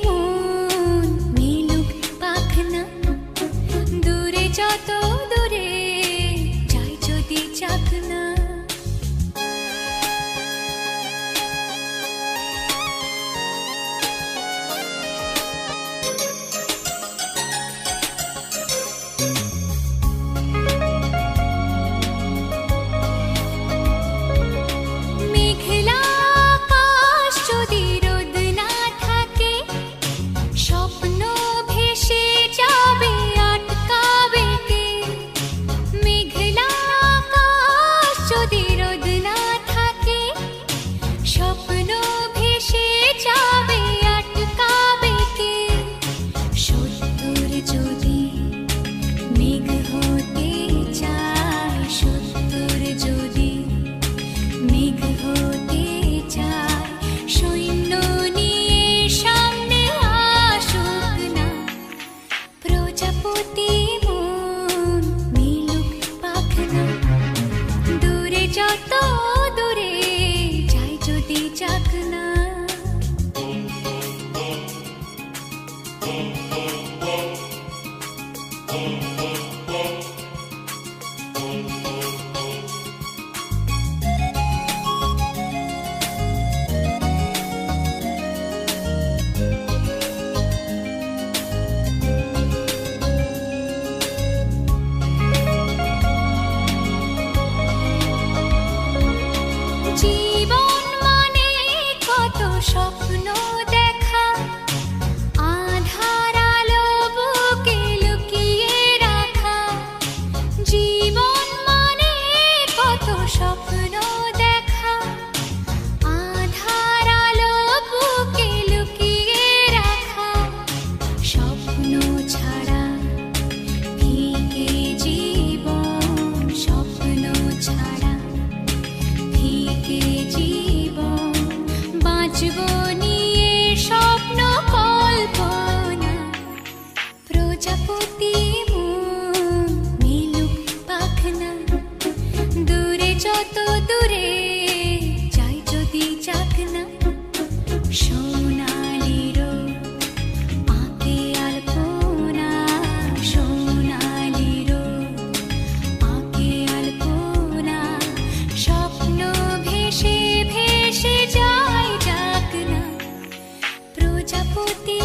মন মিলুক পাখনা, দূরে যত দূরে যাই যদি চাকনা। মেঘলা আকাশ যদি রোদ না থাকে, স্বপ্ন ভেসে যাবে আটকাবে কে? মেঘলা আকাশ যদি রোদ না থাকে, স্বপ্ন ভেসে যাবে আটকাবে কে? সত্তর যদি মেঘ হতে চায়, সত্তর যদি মেঘ হতে চায়, সৈন্য নিয়ে সামনে আসুক না। প্রজাপতি মন মিলুক পাখনা, দূরে যত দূরে যাই যদি চাকনা। জীবন মানে কত স্বপ্ন দেখা, আধার আলো বুকে লুকিয়ে রাখা। জীবন মানে কত স্বপ্ন দেখা, আধার আলো বুকে লুকিয়ে রাখা। স্বপ্ন ছাড়া ফিকে জীবন, স্বপ্ন ছাড়া ফিকে জীবন। বাঁচব নিয়ে স্বপ্ন কল্পনা, প্রজাপতি মন মিলুক পাখনা, দূরে যত দূরে যাই যদি চাকনা। সোনালি রোদ আঁকে আলপনা, সোনালি রোদ আঁকে আলপনা। স্বপ্ন ভেসে ভেসে যায় ডাকনা, প্রজাপতি